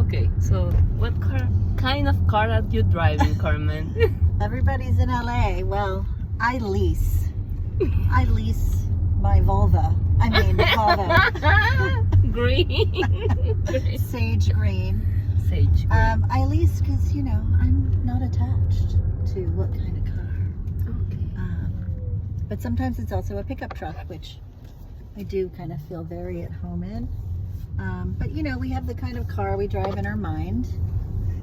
Okay, so what kind of car are you driving, Carmen? Everybody's in LA. Well, I lease my Volvo. I mean, Volvo. Green. Sage green. Sage green. I lease because, I'm not attached to what kind of car. Okay. But sometimes it's also a pickup truck, which I do kind of feel very at home in. But we have the kind of car we drive in our mind.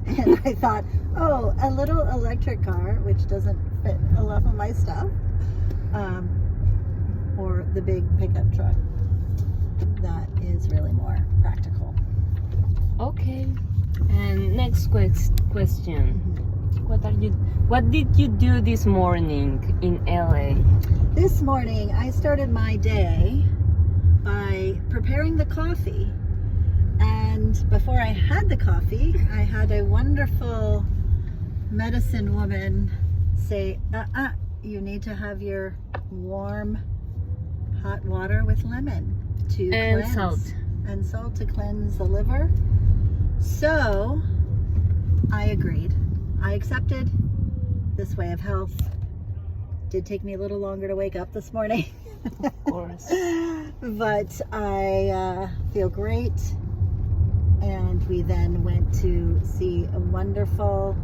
And I thought, oh, a little electric car, which doesn't fit a lot of my stuff, or the big pickup truck that is really more practical. Okay. And next question. What did you do this morning in LA? This morning, I started my day by preparing the coffee. And before I had the coffee, I had a wonderful medicine woman say, you need to have your warm hot water with lemon to cleanse. And salt to cleanse the liver. So I agreed. I accepted this way of health. Did take me a little longer to wake up this morning. Of course. But I feel great. And we then went to see a wonderful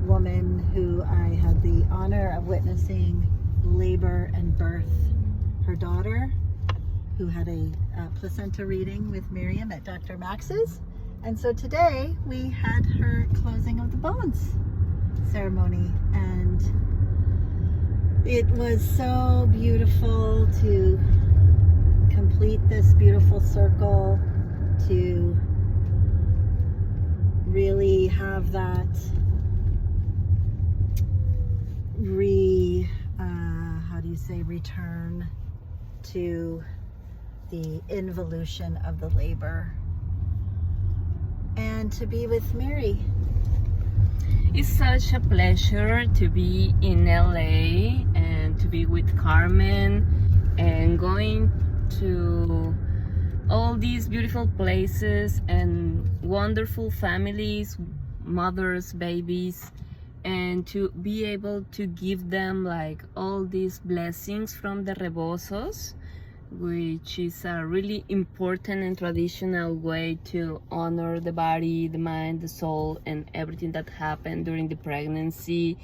woman who I had the honor of witnessing labor and birth her daughter, who had a placenta reading with Miriam at Dr. Max's. And so today we had her closing of the bones ceremony, and it was so beautiful to complete this beautiful circle, to really have that return to the involution of the labor, and to be with Mary. It's such a pleasure to be in LA and to be with Carmen and going to all these beautiful places and wonderful families, mothers, babies, and to be able to give them like all these blessings from the rebosos, which is a really important and traditional way to honor the body, the mind, the soul, and everything that happened during the pregnancy,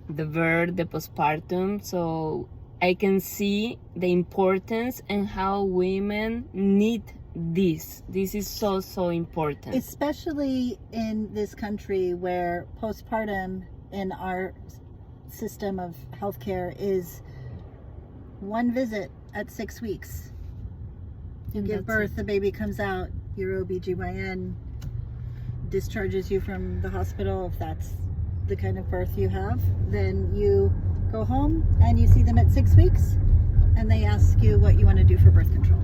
the birth, the postpartum. So I can see the importance and how women need this. This is so important. Especially in this country where postpartum in our system of healthcare is one visit at 6 weeks. You give birth, the baby comes out, your OBGYN discharges you from the hospital if that's the kind of birth you have. Then you go home and you see them at 6 weeks and they ask you what you want to do for birth control.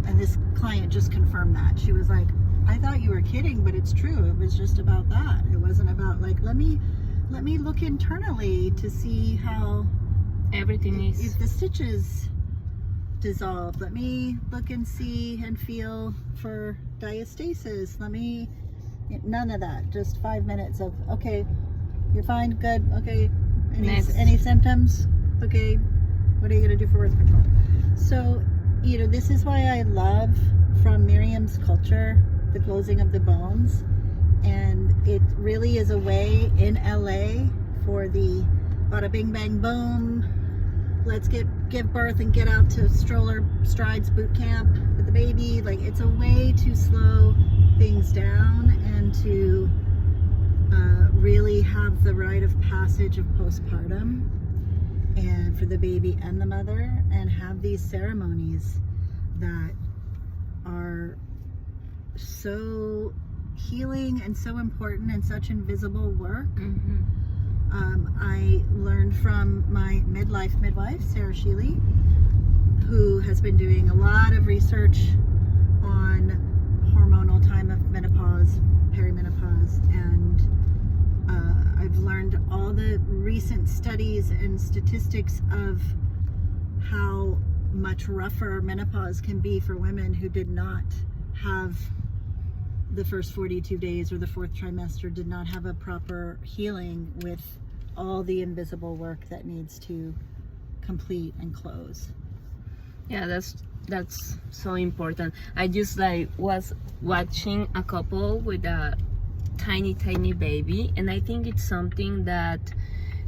And this client just confirmed that. She was like, I thought you were kidding, but it's true. It was just about that. It wasn't about like, let me look internally to see how everything is. If the stitches dissolve, let me look and see and feel for diastasis. None of that. Just 5 minutes of, okay, you're fine, good, okay. Any symptoms? Okay, what are you gonna do for birth control? So, this is why I love from Miriam's culture the closing of the bones, and it really is a way in LA for the bada bing bang boom, let's give birth and get out to stroller strides boot camp with the baby. Like, it's a way to slow things down and to really have the rite of passage of postpartum, and for the baby and the mother, and have these ceremonies that are so healing and so important and such invisible work. Mm-hmm. I learned from my midlife midwife, Sarah Sheely, who has been doing a lot of research on hormonal time of menopause, perimenopause, and I've learned all the recent studies and statistics of how much rougher menopause can be for women who did not have the first 42 days or the fourth trimester did not have a proper healing with all the invisible work that needs to complete and close. Yeah, that's so important. I just like was watching a couple with a tiny baby, and I think it's something that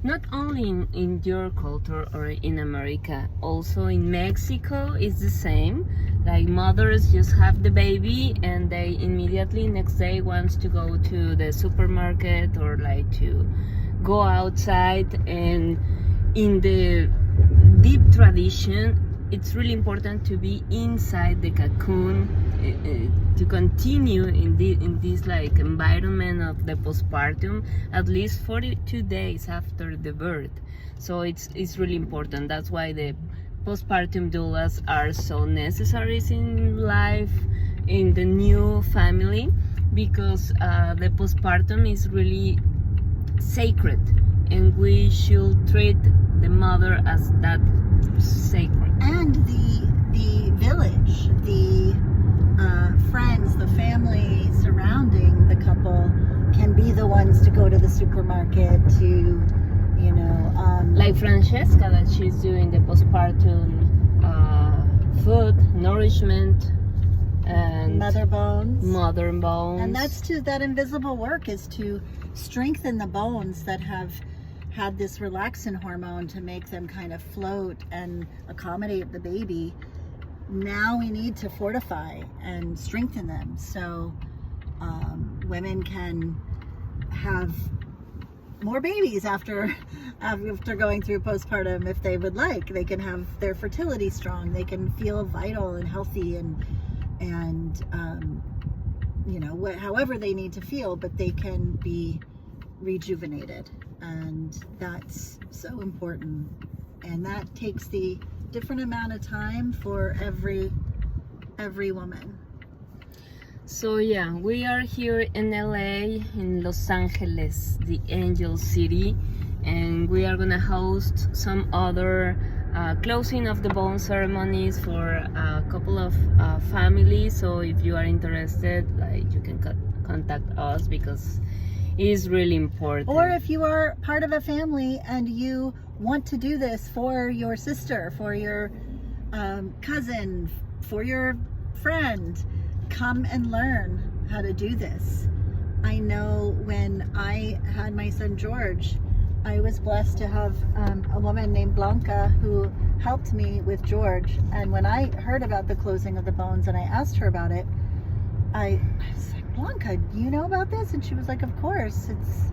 not only in your culture or in America, also in Mexico is the same. Like mothers just have the baby and they immediately next day wants to go to the supermarket or like to go outside. And in the deep tradition, it's really important to be inside the cocoon, to continue in this like environment of the postpartum at least 42 days after the birth. So it's really important. That's why the postpartum doulas are so necessary in life, in the new family, because the postpartum is really sacred, and we should treat the mother as that sacred. And the village, the friends, the family surrounding the couple can be the ones to go to the supermarket to, like Francesca, that she's doing the postpartum food, nourishment, and mother bones. And that's that invisible work is to strengthen the bones that have had this relaxin hormone to make them kind of float and accommodate the baby. Now we need to fortify and strengthen them so women can have more babies after going through postpartum if they would like. They can have their fertility strong. They can feel vital and healthy and however they need to feel, but they can be rejuvenated. And that's so important. And that takes the different amount of time for every woman. So yeah, we are here in LA, in Los Angeles, the Angel City, and we are gonna host some other closing of the bone ceremonies for a couple of families. So if you are interested, like, you can contact us, because it is really important. Or if you are part of a family and you want to do this for your sister, for your cousin, for your friend, come and learn how to do this. I know when I had my son George, I was blessed to have a woman named Blanca who helped me with George. And when I heard about the closing of the bones and I asked her about it, I was like, Blanca, do you know about this? And she was like, of course, it's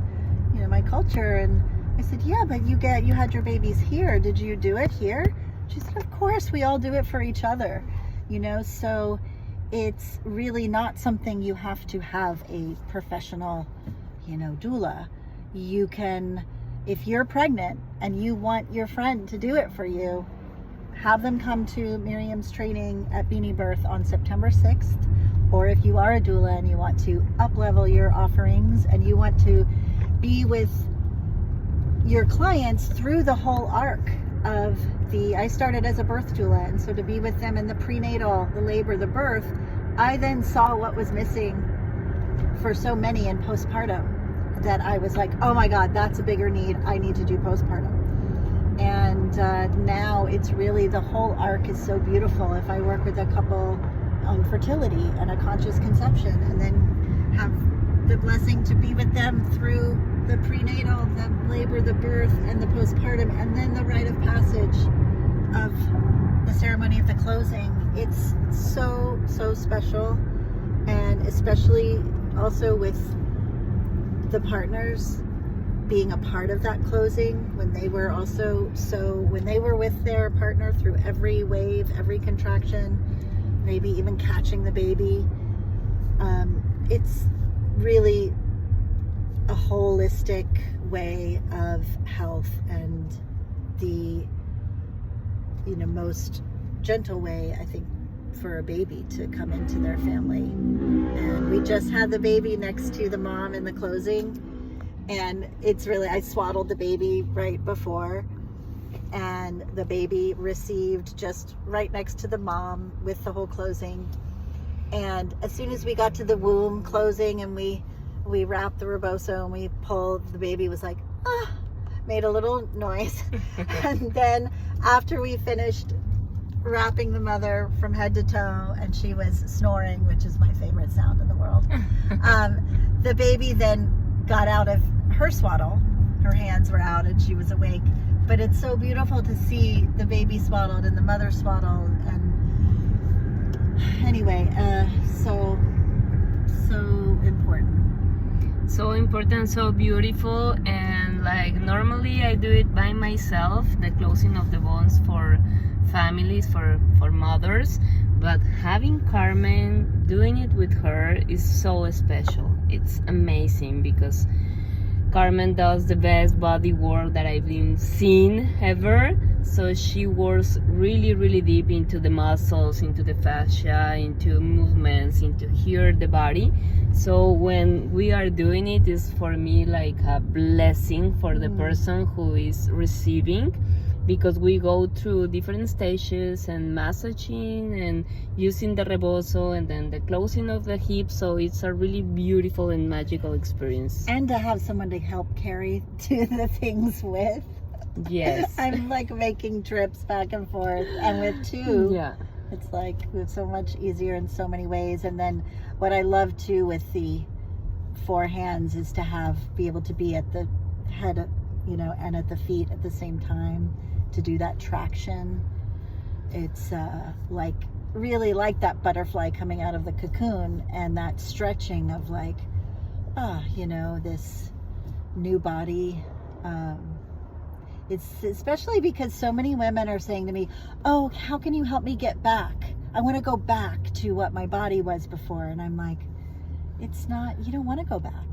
my culture. And I said, yeah, but you had your babies here. Did you do it here? She said, of course, we all do it for each other. So it's really not something you have to have a professional, doula. You can, if you're pregnant and you want your friend to do it for you, have them come to Miriam's training at Beanie Birth on September 6th. Or if you are a doula and you want to up-level your offerings and you want to be with your clients through the whole arc of I started as a birth doula, and so to be with them in the prenatal, the labor, the birth, I then saw what was missing for so many in postpartum that I was like, oh my God, that's a bigger need. I need to do postpartum. And now it's really, the whole arc is so beautiful. If I work with a couple on fertility and a conscious conception, and then have the blessing to be with them through the prenatal, the labor, the birth, and the postpartum, and then the rite of passage of the ceremony of the closing. It's so special, and especially also with the partners being a part of that closing, when they were when they were with their partner through every wave, every contraction, maybe even catching the baby. It's really a holistic way of health, and the most gentle way, I think, for a baby to come into their family. And we just had the baby next to the mom in the closing, and it's really, I swaddled the baby right before, and the baby received just right next to the mom with the whole closing. And as soon as we got to the womb closing and we wrapped the rebozo and we pulled, the baby was like, ah, made a little noise. And then after we finished wrapping the mother from head to toe and she was snoring, which is my favorite sound in the world, the baby then got out of her swaddle. Her hands were out and she was awake. But it's so beautiful to see the baby swaddled and the mother swaddled. And anyway, so important. So important, so beautiful. And like normally I do it by myself, the closing of the bones for families, for mothers, but having Carmen, doing it with her is so special. It's amazing because Carmen does the best body work that I've been seen ever. So she works really, really deep into the muscles, into the fascia, into movements, into hear the body. So when we are doing it, it's for me like a blessing for the person who is receiving, because we go through different stages and massaging and using the rebozo and then the closing of the hips. So it's a really beautiful and magical experience. And to have someone to help carry to the things with. Yes. I'm like making trips back and forth, and with two, yeah, it's like it's so much easier in so many ways. And then what I love too with the 4 hands is to be able to be at the head, you know, and at the feet at the same time, to do that traction. It's like really like that butterfly coming out of the cocoon, and that stretching of like, you know, this new body. It's especially because so many women are saying to me, oh, how can you help me get back? I want to go back to what my body was before. And I'm like, it's not, you don't want to go back.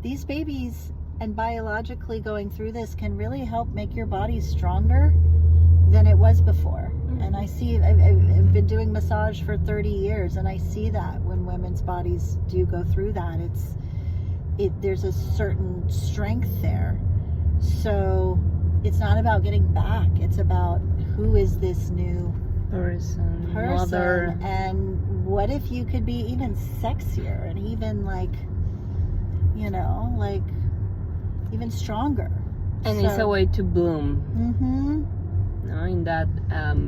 These babies and biologically going through this can really help make your body stronger than it was before. And I see, I've been doing massage for 30 years, and I see that when women's bodies do go through that, there's a certain strength there. So it's not about getting back. It's about who is this new person, mother, and what if you could be even sexier and even like, you know, like even stronger. And it's a way to bloom. You know, in that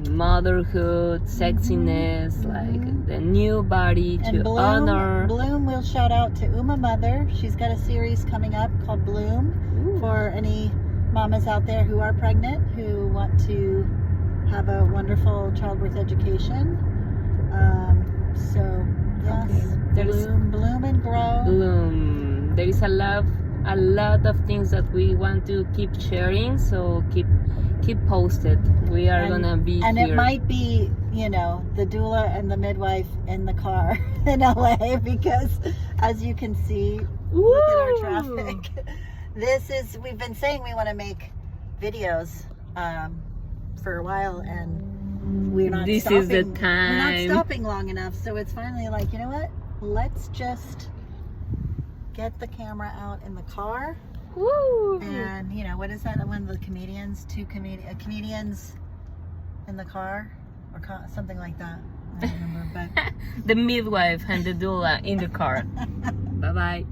motherhood, sexiness, like the new body to honor. Bloom, we'll shout out to Uma Mother. She's got a series coming up called Bloom. Ooh. For any mamas out there who are pregnant, who want to have a wonderful childbirth education. So yes, bloom and grow. Bloom. There is a lot of things that we want to keep sharing. So keep posted. We are gonna be and here. It might be, you know, the doula and the midwife in the car in LA, because as you can see, look at our traffic. We've been saying we want to make videos for a while, and we're not this stopping. Is the time. We're not stopping long enough, so it's finally like, you know what? Let's just get the camera out in the car. Woo! And you know, what is that? One of the comedians, comedians in the car, or something like that. I don't remember, but the midwife and the doula in the car. Bye bye.